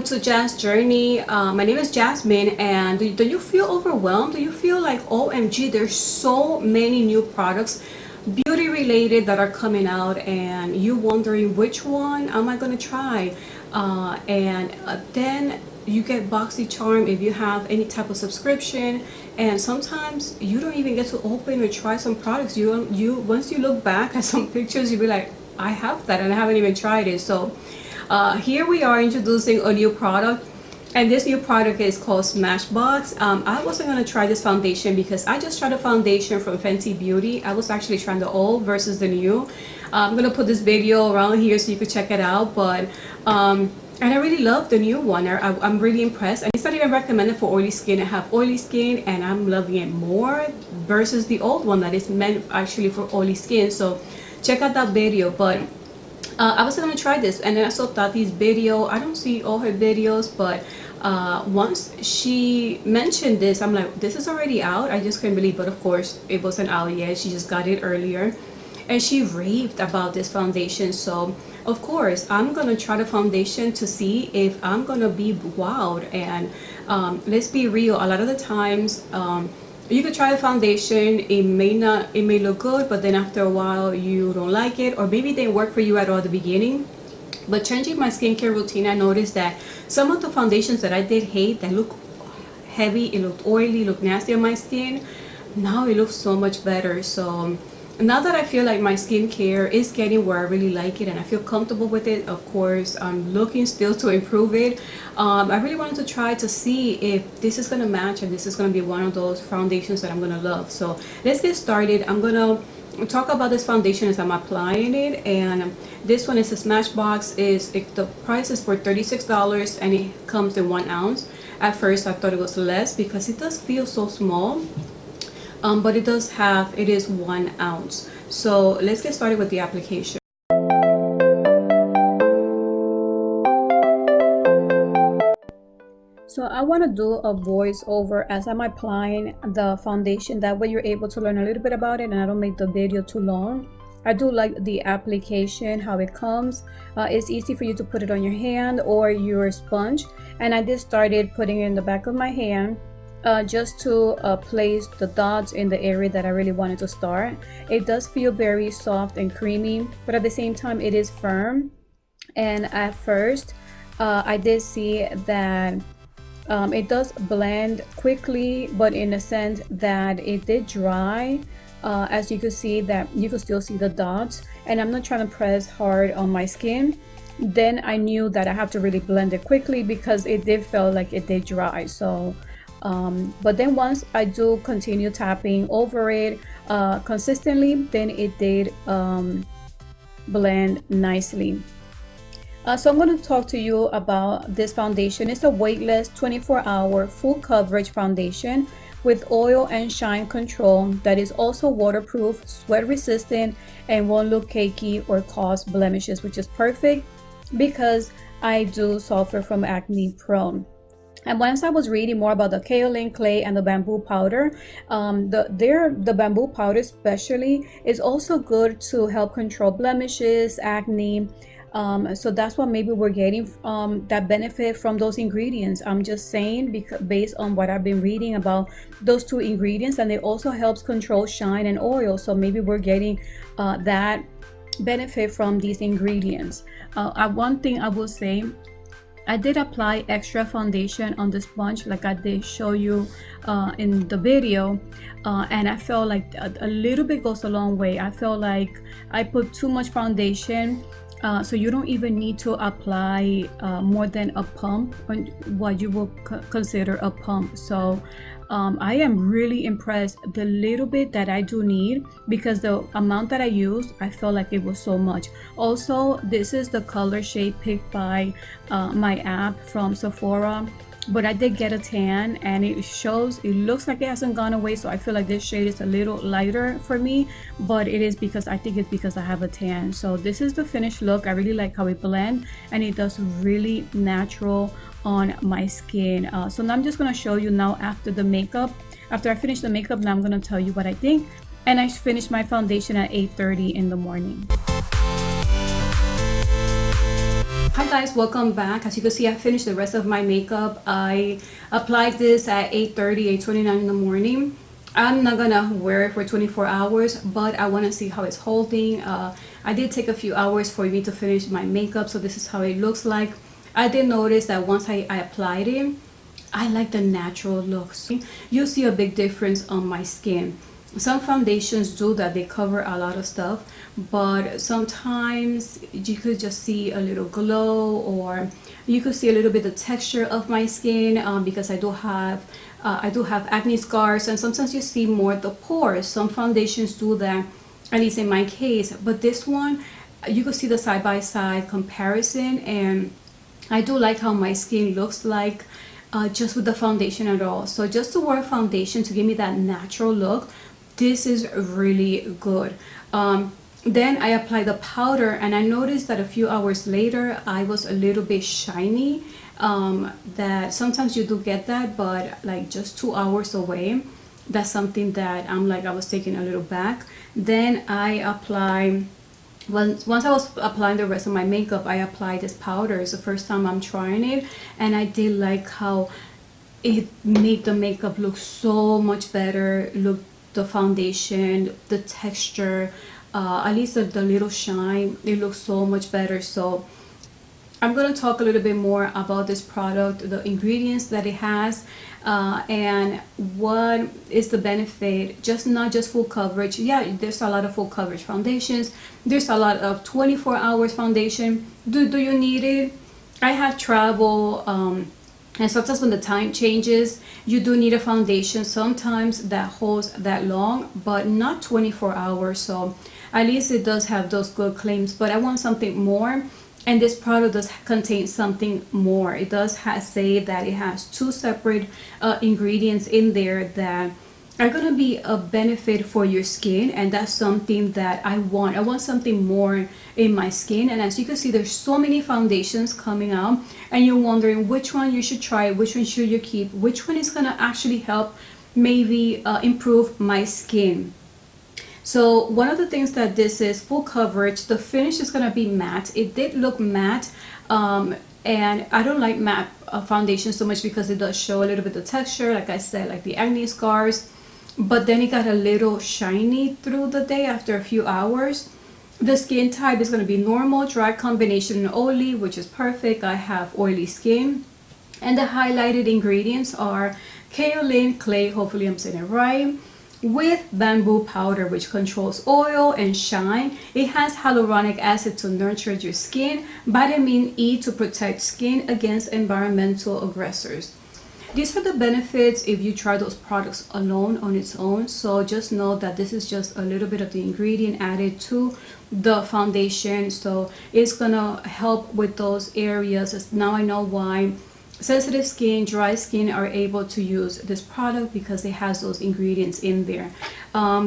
to Jazz Journey. My name is Jasmine, and do you feel overwhelmed? Do you feel like, OMG, there's so many new products, beauty related, that are coming out, and you wondering which one am I gonna try? Then you get BoxyCharm if you have any type of subscription, and sometimes you don't even get to open or try some products. You once you look back at some pictures, you'll be like, I have that and I haven't even tried it. So here we are introducing a new product, and this new product is called SMASHBOX. I wasn't going to try this foundation because I just tried a foundation from Fenty Beauty. I was actually trying the old versus the new. I'm going to put this video around here so you could check it out, but and I really love the new one. I'm really impressed, and it's not even recommended for oily skin. I have oily skin and I'm loving it more versus the old one that is meant actually for oily skin. So check out that video. But I was gonna try this, and then I saw Tati's video. I don't see all her videos, but once she mentioned this, I'm like, this is already out. I just couldn't believe, but of course it wasn't out yet. She just got it earlier, and she raved about this foundation. So of course I'm gonna try the foundation to see if I'm gonna be wowed. And let's be real, a lot of the times you could try a foundation, it may look good, but then after a while you don't like it, or maybe it didn't work for you at all at the beginning. But changing my skincare routine, I noticed that some of the foundations that I did hate, that look heavy, it looked oily, looked nasty on my skin, now it looks so much better. So now that I feel like my skincare is getting where I really like it and I feel comfortable with it, of course I'm looking still to improve it. I really wanted to try to see if this is going to match, and this is going to be one of those foundations that I'm going to love. So let's get started. I'm going to talk about this foundation as I'm applying it, and this one is a SMASHBOX. The price is for $36, and it comes in 1 ounce. At first I thought it was less because it does feel so small. But it is 1 ounce. So let's get started with the application. So I want to do a voiceover as I'm applying the foundation. That way you're able to learn a little bit about it and I don't make the video too long. I do like the application, how it comes. It's easy for you to put it on your hand or your sponge. And I just started putting it in the back of my hand. Just to place the dots in the area that I really wanted to start. It does feel very soft and creamy, but at the same time it is firm. And at first I did see that it does blend quickly, but in a sense that it did dry. As you can see, that you can still see the dots, and I'm not trying to press hard on my skin. Then I knew that I have to really blend it quickly because it did feel like it did dry. So but then once I do continue tapping over it consistently, then it did blend nicely. So I'm going to talk to you about this foundation. It's a weightless 24-hour full coverage foundation with oil and shine control that is also waterproof, sweat resistant, and won't look cakey or cause blemishes, which is perfect because I do suffer from acne prone. And once I was reading more about the kaolin clay and the bamboo powder, the bamboo powder especially is also good to help control blemishes, acne. So that's what maybe we're getting that benefit from those ingredients. I'm just saying because based on what I've been reading about those two ingredients, and it also helps control shine and oil. So maybe we're getting that benefit from these ingredients. One thing I will say, I did apply extra foundation on the sponge like I did show you in the video, and I felt like a little bit goes a long way. I felt like I put too much foundation, so you don't even need to apply more than a pump, what you will consider a pump. So I am really impressed the little bit that I do need, because the amount that I used, I felt like it was so much. Also, this is the color shade picked by my app from Sephora, but I did get a tan and it looks like it hasn't gone away. So I feel like this shade is a little lighter for me, but I think it's because I have a tan. So this is the finished look. I really like how it blends, and it does really natural on my skin. So now I'm just going to show you now after I finish the makeup. Now I'm going to tell you what I think. And I finished my foundation at 8:30 in the morning. Hi guys, welcome back. As you can see, I finished the rest of my makeup. I applied this at 8:30, 8:29 in the morning. I'm not gonna wear it for 24 hours, but I want to see how it's holding. I did take a few hours for me to finish my makeup, so this is how it looks like. I did notice that once I applied it, I like the natural looks. You see a big difference on my skin. Some foundations do that, they cover a lot of stuff, but sometimes you could just see a little glow, or you could see a little bit of texture of my skin, because I do have acne scars, and sometimes you see more the pores. Some foundations do that, at least in my case, but this one you could see the side-by-side comparison, and I do like how my skin looks like just with the foundation at all. So just to wear foundation to give me that natural look, this is really good. Then I applied the powder, and I noticed that a few hours later I was a little bit shiny. That sometimes you do get that, but like just 2 hours away, that's something that I'm like, I was taken a little back. Then I applied, once I was applying the rest of my makeup, I applied this powder. It's the first time I'm trying it, and I did like how it made the makeup look so much better. Look, the foundation, the texture, at least the little shine, it looks so much better. So I'm going to talk a little bit more about this product, the ingredients that it has, and what is the benefit. Just not just full coverage. Yeah, there's a lot of full coverage foundations. There's a lot of 24 hours foundation. Do you need it? I have travel, and sometimes when the time changes, you do need a foundation sometimes that holds that long, but not 24 hours. So at least it does have those good claims, but I want something more. And this product does contain something more. It does say that it has 2 separate ingredients in there that are going to be a benefit for your skin, and that's something that I want. I want something more in my skin. And as you can see, there's so many foundations coming out, and you're wondering which one you should try, which one should you keep, which one is going to actually help maybe improve my skin. So one of the things that this is full coverage. The finish is going to be matte. It did look matte, and I don't like matte foundation so much because it does show a little bit of texture, like I said, like the acne scars, but then it got a little shiny through the day after a few hours. The skin type is going to be normal, dry combination, and oily, which is perfect. I have oily skin. And the highlighted ingredients are kaolin clay, hopefully I'm saying it right, with bamboo powder, which controls oil and shine. It has hyaluronic acid to nurture your skin, vitamin E to protect skin against environmental aggressors. These are the benefits if you try those products alone on its own. So just know that this is just a little bit of the ingredient added to the foundation, so it's gonna help with those areas. Now I know why sensitive skin, dry skin are able to use this product, because it has those ingredients in there.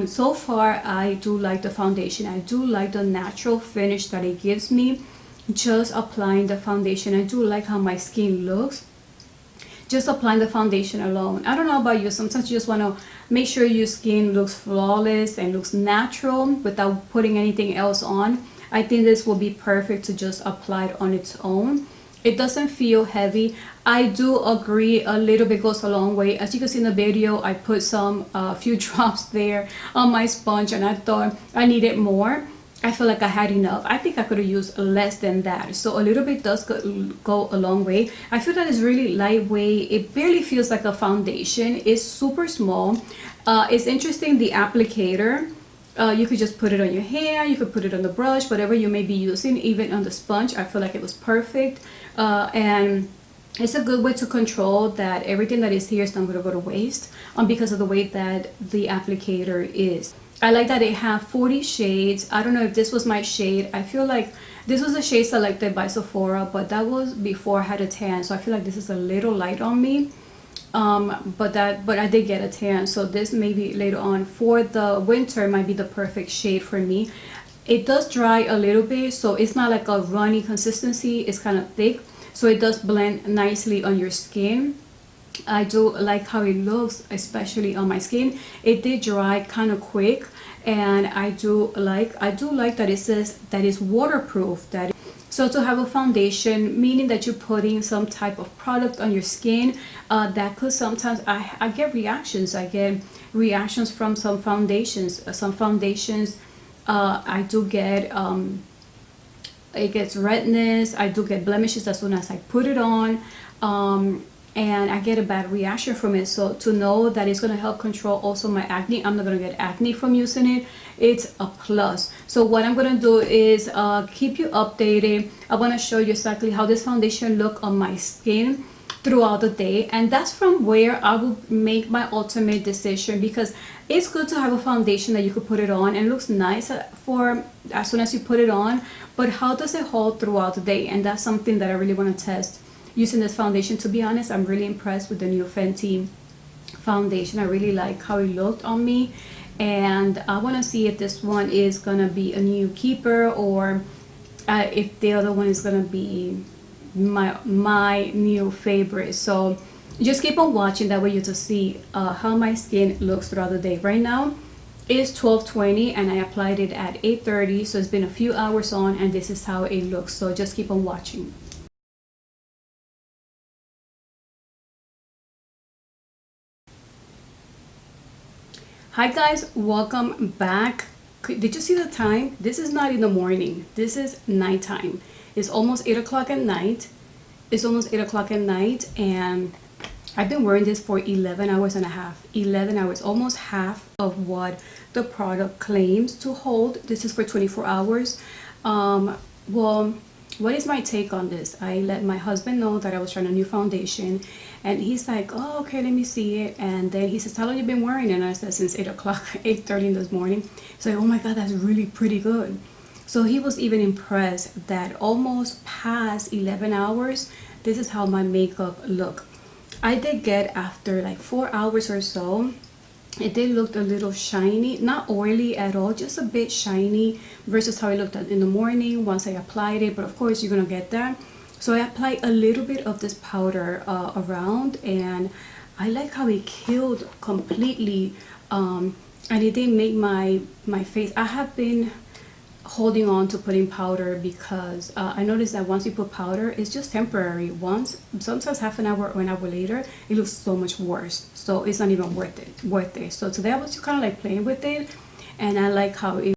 So far I do like the foundation. I do like the natural finish that it gives me just applying the foundation. I do like how my skin looks just applying the foundation alone. I don't know about you, sometimes you just want to make sure your skin looks flawless and looks natural without putting anything else on. I think this will be perfect to just apply it on its own. It doesn't feel heavy. I do agree, a little bit goes a long way. As you can see in the video, I put some few drops there on my sponge, and I thought I needed more. I feel like I had enough. I think I could have used less than that. So a little bit does go a long way. I feel that it's really lightweight. It barely feels like a foundation. It's super small. It's interesting, the applicator. You could just put it on your hand, you could put it on the brush, whatever you may be using, even on the sponge. I feel like it was perfect. And it's a good way to control that everything that is here is not going to go to waste, because of the way that the applicator is. I like that it have 40 shades. I don't know if this was my shade. I feel like this was a shade selected by Sephora, but that was before I had a tan, so I feel like this is a little light on me. But I did get a tan, so this maybe later on for the winter might be the perfect shade for me. It does dry a little bit, so it's not like a runny consistency. It's kind of thick, so it does blend nicely on your skin. I do like how it looks, especially on my skin. It did dry kind of quick, and I do like that it says that it's waterproof, that So to have a foundation, meaning that you're putting some type of product on your skin, that could sometimes, I get reactions. I get reactions from some foundations. I do get, it gets redness. I do get blemishes as soon as I put it on. And I get a bad reaction from it. So to know that it's going to help control also my acne, I'm not going to get acne from using it, it's a plus. So what I'm going to do is keep you updated. I want to show you exactly how this foundation look on my skin throughout the day, and that's from where I will make my ultimate decision, because it's good to have a foundation that you could put it on and it looks nice for as soon as you put it on, but how does it hold throughout the day? And that's something that I really want to test using this foundation. To be honest, I'm really impressed with the new Fenty foundation. I really like how it looked on me, and I want to see if this one is gonna be a new keeper, or if the other one is gonna be my new favorite. So just keep on watching, that way you just see how my skin looks throughout the day. Right now it's 12:20 and I applied it at 8:30, so it's been a few hours on, and this is how it looks. So just keep on watching. Hi guys, welcome back. Did you see the time? This is not in the morning, this is nighttime. It's almost 8 o'clock at night. It's almost 8 o'clock at night, and I've been wearing this for 11 hours and a half. 11 hours, almost half of what the product claims to hold. This is for 24 hours. Well, what is my take on this? I let my husband know that I was trying a new foundation, and he's like, oh, okay, let me see it. And then he says, how long you been wearing it? And I said, since 8 o'clock, 8:30 in this morning. So, oh my God, that's really pretty good. So he was even impressed that almost past 11 hours, this is how my makeup look. I did get, after like 4 hours or so, it did look a little shiny, not oily at all, just a bit shiny versus how it looked in the morning once I applied it. But of course you're gonna get that. So I applied a little bit of this powder around, and I like how it killed completely, and it didn't make my face. I have been holding on to putting powder because I noticed that once you put powder, it's just temporary. Once, sometimes half an hour or an hour later, it looks so much worse. So it's not even worth it. So today I was just kind of like playing with it, and I like how it